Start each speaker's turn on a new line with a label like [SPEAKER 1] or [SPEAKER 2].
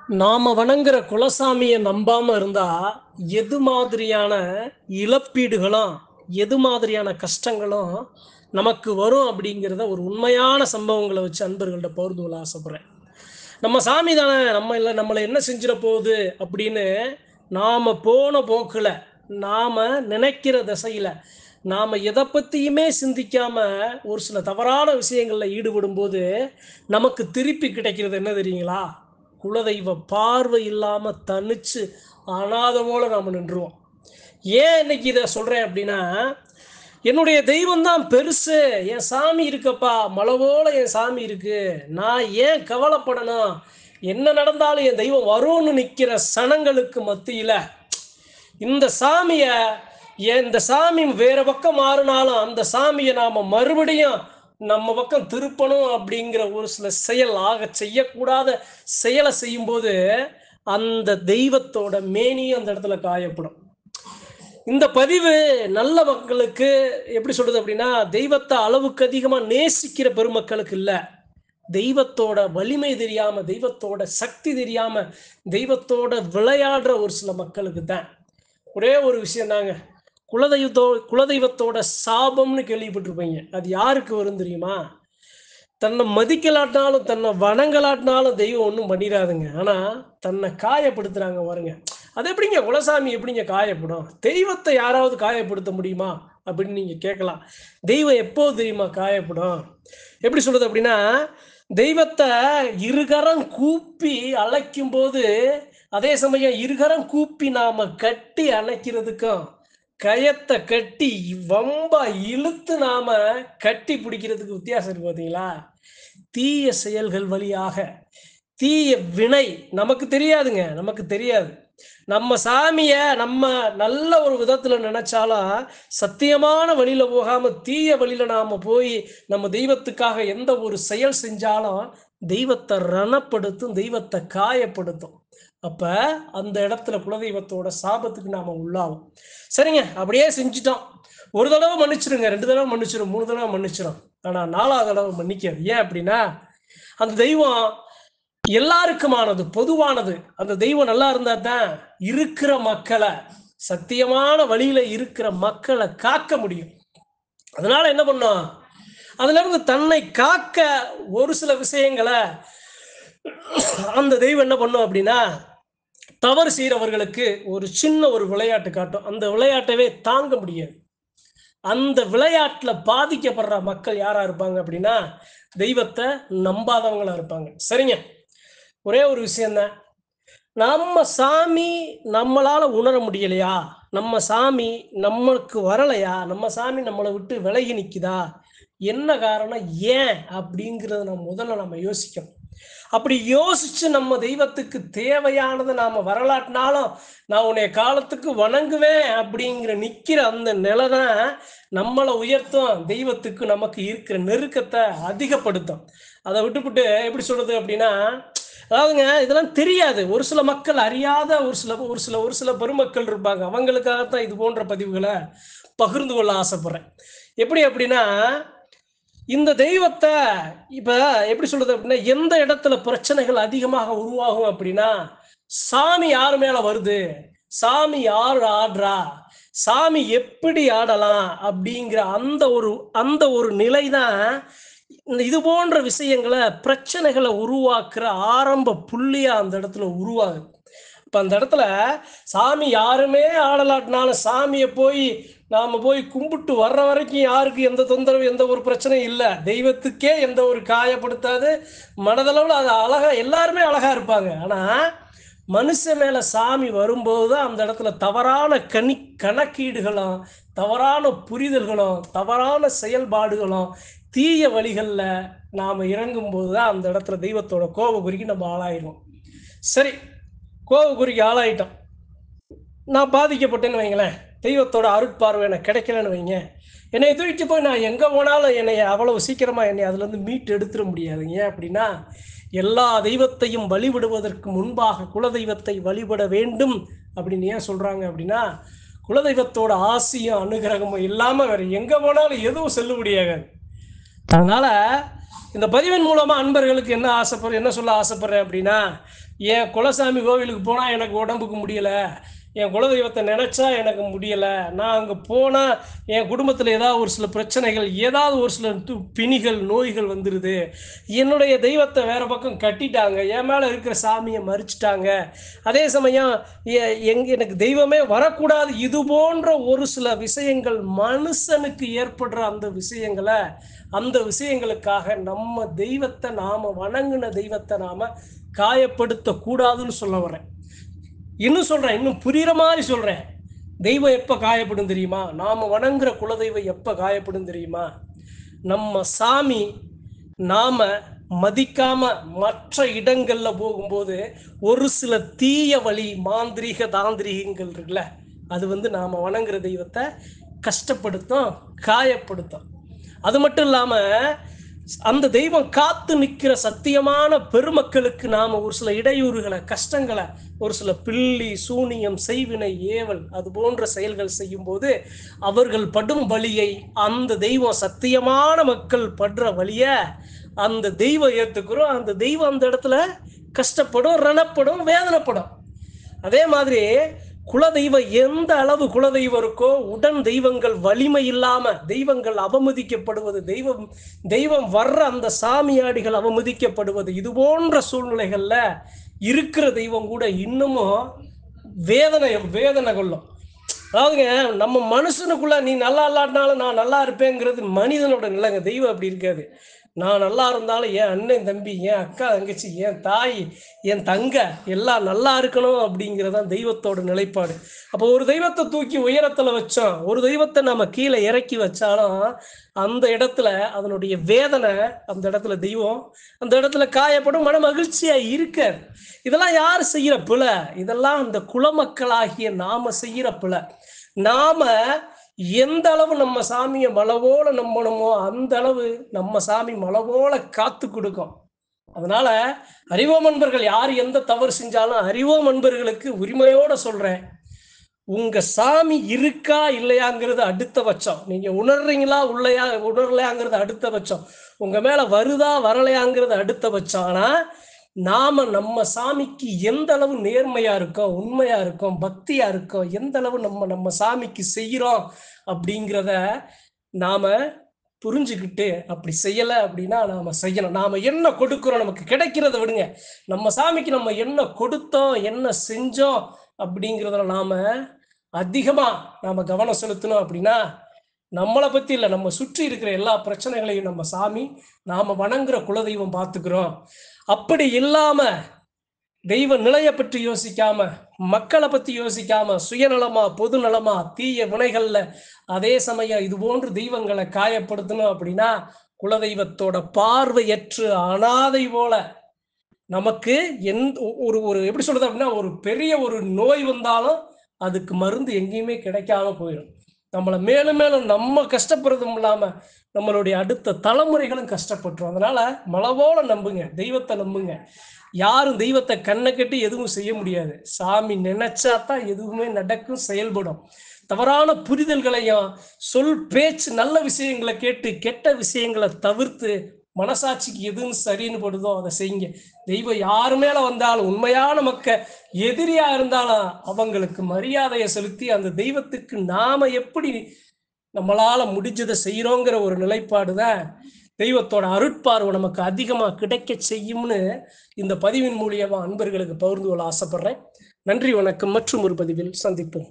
[SPEAKER 1] நாம வணங்குற குலசாமியை நம்பாம இருந்தா, எது மாதிரியான இழப்பீடுகளும், எது மாதிரியான கஷ்டங்களும் நமக்கு வரும் அப்படிங்கிறத ஒரு உண்மையான சம்பவங்கள வச்சு அன்பர்கள்ட்ட பகிர்ந்து கொள்ள ஆசைப்படுறேன். நம்ம சாமி தானே, நம்மள என்ன செஞ்சிட போகுது அப்படின்னு நாம போன போக்குல, நாம நினைக்கிற திசையில, நாம எத பத்தியுமே சிந்திக்காம ஒரு சில தவறான விஷயங்கள்ல ஈடுபடும்போது, நமக்கு திருப்பி கிடைக்கிறது என்ன தெரியுங்களா? குலதெய்வ பார்வை இல்லாம தனிச்சு அனாதை போல நாம நின்றுவோம். ஏன் இன்னைக்கு இத சொல்றேன் அப்படின்னா, என்னுடைய தெய்வம் தான் பெருசு. என் சாமி இருக்கப்பா, மலை போல என் சாமி இருக்கு. நான் ஏன் கவலைப்படணும்? என்ன நடந்தாலும் என் தெய்வம் வரும்னு நிக்கிற சனங்களுக்கு மத்தியில, இந்த சாமிய இந்த சாமி வேற பக்கம் மாறுனாலும், அந்த சாமிய நாம மறுபடியும் நம்ம பக்கம் திருப்பணும் அப்படிங்கிற ஒரு சில செயல், செய்யக்கூடாத செயல செய்யும்போது, அந்த தெய்வத்தோட மேனியும் அந்த இடத்துல காயப்படும். இந்த பதிவு நல்ல மக்களுக்கு எப்படி சொல்றது அப்படின்னா, தெய்வத்த அளவுக்கு அதிகமா நேசிக்கிற பெருமக்களுக்கு இல்ல. தெய்வத்தோட வலிமை தெரியாம, தெய்வத்தோட சக்தி தெரியாம, தெய்வத்தோட விளையாடுற ஒரு சில மக்களுக்கு தான். ஒரே ஒரு விஷயம் தாங்க. குலதெய்வத்தோட சாபம்னு கேள்விப்பட்டிருப்பீங்க. அது யாருக்கு வரும் தெரியுமா? தன்னை மதிக்கலாட்டினாலும், தன்னை வணங்கலாட்டினாலும் தெய்வம் ஒண்ணும் பண்ணிறாதுங்க. ஆனா, தன்னை காயப்படுத்துறாங்க பாருங்க. அது எப்படிங்க குலசாமி எப்படிங்க காயப்படும்? தெய்வத்த யாராவது காயப்படுத்த முடியுமா? அப்படின்னு நீங்க கேட்கலாம். தெய்வம் எப்போ தெரியுமா காயப்படும்? எப்படி சொல்றது அப்படின்னா, தெய்வத்த இருகரம் கூப்பி அழைக்கும்போது, அதே சமயம் இருகரம் கூப்பி நாம கட்டி அணைக்கிறதுக்கும், கயத்த கட்டி வம்பா இழுத்து நாம கட்டி பிடிக்கிறதுக்கு வித்தியாசம் இருக்கு பார்த்தீங்களா? தீய செயல்கள் வழியாக, தீய வினை நமக்கு தெரியாதுங்க. நமக்கு தெரியாது. நம்ம சாமிய நம்ம நல்ல ஒரு விதத்துல நினைச்சாலும், சத்தியமான வழியில போகாம தீய வழியில நாம போய் நம்ம தெய்வத்துக்காக எந்த ஒரு செயல் செஞ்சாலும், தெய்வத்த ரணப்படுத்தும், தெய்வத்த காயப்படுத்தும். அப்ப அந்த இடத்துல குலதெய்வத்தோட சாபத்துக்கு நாம உள்ளாவோம். சரிங்க, அப்படியே செஞ்சுட்டோம். ஒரு தடவ மன்னிச்சுருங்க, 2 தடவ மன்னிச்சிரும், 3 தடவ மன்னிச்சிரும். ஆனா 4வது தடவ மன்னிக்காது. ஏன் அப்படின்னா, அந்த தெய்வம் எல்லாருக்குமானது, பொதுவானது. அந்த தெய்வம் நல்லா இருந்தா தான் இருக்கிற மக்கள, சத்தியமான வழியில இருக்கிற மக்கள காக்க முடியும். அதனால என்ன பண்ணும்? அதிலிருந்து தன்னை காக்க ஒரு சில விஷயங்கள அந்த தெய்வம் என்ன பண்ணும் அப்படின்னா, தவறு செய்றவர்களுக்கு ஒரு சின்ன ஒரு விளையாட்டு காட்டும். அந்த விளையாட்டவே தாங்க முடியாது. அந்த விளையாட்டுல பாதிக்கப்படுற மக்கள் யாரா இருப்பாங்க அப்படின்னா, தெய்வத்த நம்பாதவங்களா இருப்பாங்க. சரிங்க. ஒரே ஒரு விஷயம் தான். நம்ம சாமி நம்மளால உணர முடியலையா? நம்ம சாமி நம்மளுக்கு வரலையா? நம்ம சாமி நம்மள விட்டு விலகி நிக்குதா? என்ன காரணம்? ஏன்? அப்படிங்கிறத நம்ம முதல்ல யோசிக்கணும். அப்படி யோசிச்சு நம்ம தெய்வத்துக்கு தேவையானத நாம வரலாட்டினாலும், நான் உன்னைய காலத்துக்கு வணங்குவேன் அப்படிங்கிற நிக்கிற அந்த நிலை தான் நம்மள உயர்த்தும். தெய்வத்துக்கு நமக்கு இருக்கிற நெருக்கத்த அதிகப்படுத்தும். அத விட்டுப்புட்டு எப்படி சொல்றது அப்படின்னா, அதாவதுங்க இதெல்லாம் தெரியாது. ஒரு சில மக்கள் அறியாத ஒரு சில பெருமக்கள் இருப்பாங்க. அவங்களுக்காகத்தான் இது போன்ற பதிவுகள பகிர்ந்து கொள்ள ஆசைப்படுறேன். எப்படி அப்படின்னா, இந்த தெய்வத்த இப்ப எப்படி சொல்றது அப்படின்னா, எந்த இடத்துல பிரச்சனைகள் அதிகமாக உருவாகும் அப்படின்னா, சாமி யார் மேல வருது? சாமி யார் ஆடுறா? சாமி எப்படி ஆடலாம்? அப்படிங்கிற அந்த ஒரு நிலை தான், இது போன்ற விஷயங்கள பிரச்சனைகள உருவாக்குற ஆரம்ப புள்ளியா அந்த இடத்துல உருவாகுது. இப்ப அந்த இடத்துல சாமி யாருமே ஆடலாட்டினாலும், சாமிய நாம போய் கும்பிட்டு வர்ற வரைக்கும் யாருக்கும் எந்த தொந்தரவு, எந்த ஒரு பிரச்சனையும் இல்ல. தெய்வத்துக்கே எந்த ஒரு காயப்படுத்தாது. மனதளவுல அது அழகா எல்லாருமே அழகா இருப்பாங்க. ஆனா, மனுஷன் மேல சாமி வரும்போது தான் அந்த இடத்துல தவறான கணக்கீடுகளும், தவறான புரிதல்களும், தவறான செயல்பாடுகளும், தீய வழிகள்ல நாம இறங்கும்போது தான் அந்த இடத்துல தெய்வத்தோட கோபக்குறிக்கு நம்ம ஆளாயிருவோம். சரி, கோபக்குறிக்கு ஆளாயிட்டோம். நான் பாதிக்கப்பட்டேன்னு வைங்களேன். தெய்வத்தோட அருட்பார்வை எனக்கு கிடைக்கலன்னு வைங்க. என்னைய தூக்கிட்டு போய் நான் எங்க போனாலும் என்னைய அவ்வளவு சீக்கிரமா என்னைய அதுலருந்து மீட்டு எடுத்துற முடியாதுங்க. ஏன் அப்படின்னா, எல்லா தெய்வத்தையும் வழிபடுவதற்கு முன்பாக குலதெய்வத்தை வழிபட வேண்டும் அப்படின்னு ஏன் சொல்றாங்க அப்படின்னா, குலதெய்வத்தோட ஆசியும், அனுகிரகமும் இல்லாம வேற எங்க போனாலும் எதுவும் செல்லுபடியாகாது. அதனால இந்த பதிவின் மூலமா அன்பர்களுக்கு என்ன சொல்ல ஆசைப்படுறேன் அப்படின்னா, என் குலசாமி கோவிலுக்கு போனா எனக்கு உடம்புக்கு முடியல. என் குலதெய்வத்த நெனச்சா எனக்கு முடியல. நான் அங்க போனா என் குடும்பத்தில ஏதாவது ஒரு சில பிரச்சனைகள், ஏதாவது ஒரு சில பிணிகள், நோய்கள் வந்துருது. என்னுடைய தெய்வத்த வேற பக்கம் கட்டிட்டாங்க. என் மேல இருக்கிற சாமிய மறிச்சுட்டாங்க. அதே சமயம் எனக்கு தெய்வமே வரக்கூடாது. இது போன்ற ஒரு சில விஷயங்கள் மனுஷனுக்கு ஏற்படுற அந்த விஷயங்களுக்காக நம்ம தெய்வத்த நாம வணங்குன தெய்வத்த நாம காயப்படுத்தக் கூடாதுன்னு சொல்ல வரேன். இன்னும் சொல்றேன். இன்னும் புரியிற மாரி சொல்றேன். தெய்வம் எப்ப காயப்படும் தெரியுமா? நாம வணங்குற குலதெய்வம் எப்ப காயப்படும் தெரியுமா? நம்ம சாமி நாம மதிக்காம மற்ற இடங்கள்ல போகும்போது, ஒரு சில தீய வழி மாந்திரீக, தாந்திரீகங்கள் இருக்குல்ல, அது வந்து நாம வணங்குற தெய்வத்த கஷ்டப்படுத்தும், காயப்படுத்தும். அது மட்டும் இல்லாம, அந்த தெய்வம் காத்து நிற்கிற சத்தியமான பெருமக்களுக்கு நாம ஒரு சில இடையூறுகள, கஷ்டங்கள, ஒரு சில பில்லி, சூனியம், செய்வினை, ஏவல் அது போன்ற செயல்கள் செய்யும்போது, அவர்கள் படும் வலியை அந்த தெய்வம் சத்தியமான மக்கள் படுற வலிய அந்த தெய்வம் ஏத்துக்கிறோம். அந்த தெய்வம் அந்த இடத்துல கஷ்டப்படும், ரணப்படும், வேதனைப்படும். அதே மாதிரி குலதெய்வம் எந்த அளவு குலதெய்வம் இருக்கோ, உடன் தெய்வங்கள் வலிமை இல்லாம தெய்வங்கள் அவமதிக்கப்படுவது, தெய்வம் வர்ற அந்த சாமியாடிகள் அவமதிக்கப்படுவது, இது போன்ற சூழ்நிலைகள்ல இருக்கிற தெய்வம் கூட இன்னமும் வேதனை கொள்ளும். அதாவதுங்க, நம்ம மனுஷனுக்குள்ள நீ நல்லா இல்லாட்டினாலும் நான் நல்லா இருப்பேங்கிறது மனிதனோட நிலைங்க. தெய்வம் அப்படி இருக்காது. நான் நல்லா இருந்தாலும் என் அண்ணன், தம்பி, என் அக்கா, தங்கச்சி, என் தாய், என் தங்க எல்லாம் நல்லா இருக்கணும் அப்படிங்கிறது தான் தெய்வத்தோட நிலைப்பாடு. அப்போ ஒரு தெய்வத்த தூக்கி உயரத்துல வச்சோம், ஒரு தெய்வத்த நம்ம கீழ இறக்கி வச்சாலும், அந்த இடத்துல அதனுடைய வேதனை, அந்த இடத்துல தெய்வம் அந்த இடத்துல காயப்படும், மன மகிழ்ச்சியா இருக்காது. இதெல்லாம் யார் செய்யற பிழை? இதெல்லாம் அந்த குலமக்களாகிய நாம செய்யற பிழை. நாம எந்த அளவு நம்ம சாமிய மலை போல நம்பணுமோ, அந்த அளவு நம்ம சாமி மலை போல காத்து குடுக்கும். அதனால அறிவோம் அன்பர்கள் யார் எந்த தவறு செஞ்சாலும், அறிவோம் அன்பர்களுக்கு உரிமையோட சொல்றேன். உங்க சாமி இருக்கா இல்லையாங்கிறது அடுத்த பட்சம். நீங்க உணர்றீங்களா உணரலையாங்கிறது அடுத்த பட்சம். உங்க மேல வருதா வரலையாங்கிறது அடுத்த பட்சம். ஆனா நாம நம்ம சாமிக்கு எந்த அளவு நேர்மையா இருக்கோம், உண்மையா இருக்கோம், பக்தியா இருக்கோம், எந்த அளவு நம்ம நம்ம சாமிக்கு செய்கிறோம் அப்படிங்கிறத நாம புரிஞ்சுக்கிட்டு அப்படி செய்யல அப்படின்னா நாம செய்யணும். நாம என்ன கொடுக்கிறோம், நமக்கு கிடைக்கிறத விடுங்க. நம்ம சாமிக்கு நம்ம என்ன கொடுத்தோம், என்ன செஞ்சோம் அப்படிங்கிறதுல அதிகமா நாம கவனம் செலுத்தணும் அப்படின்னா, நம்மளை பத்தி இல்ல, நம்ம சுற்றி இருக்கிற எல்லா பிரச்சனைகளையும் நம்ம சாமி, நாம வணங்குற குலதெய்வம் பார்த்துக்கிறோம். அப்படி இல்லாம தெய்வ நிலையை பற்றி யோசிக்காம, மக்களை பத்தி யோசிக்காம, சுயநலமா, பொது நலமா, தீய வினைகள்ல அதே சமயம் இது போன்று தெய்வங்களை காயப்படுத்தணும் அப்படின்னா, குலதெய்வத்தோட பார்வையற்று அனாதை போல நமக்கு ஒரு ஒரு எப்படி சொல்றது அப்படின்னா, ஒரு பெரிய ஒரு நோய் வந்தாலும் அதுக்கு மருந்து எங்கேயுமே கிடைக்காம போயிடும். நம்மள மேலும் மேலும் நம்ம கஷ்டப்படுறதும் இல்லாம, நம்மளுடைய அடுத்த தலைமுறைகளும் கஷ்டப்பட்டுரும். அதனால மலை போல நம்புங்க. தெய்வத்த நம்புங்க. யாரும் தெய்வத்த கண்ண கட்டி எதுவும் செய்ய முடியாது. சாமி நினைச்சா தான் எதுவுமே நடக்கும், செயல்படும். தவறான புரிதல்களையும், சொல் பேச்சு நல்ல விஷயங்களை கேட்டு, கெட்ட விஷயங்களை தவிர்த்து, மனசாட்சிக்கு எதுன்னு சரின்னு படுதோ அதை செய்யுங்க. தெய்வம் யாரு மேல வந்தாலும், உண்மையான எதிரியா இருந்தாலும் அவங்களுக்கு மரியாதையை செலுத்தி அந்த தெய்வத்துக்கு நாம எப்படி நம்மளால முடிஞ்சதை செய்யறோங்கிற ஒரு நிலைப்பாடு தான் தெய்வத்தோட அருட்பார்வை நமக்கு அதிகமா கிடைக்க செய்யும்னு இந்த பதிவின் மூலியமா அன்பர்களுக்கு பகிர்ந்து கொள்ள ஆசைப்படுறேன். நன்றி, வணக்கம். மற்றும் ஒரு பதிவில் சந்திப்போம்.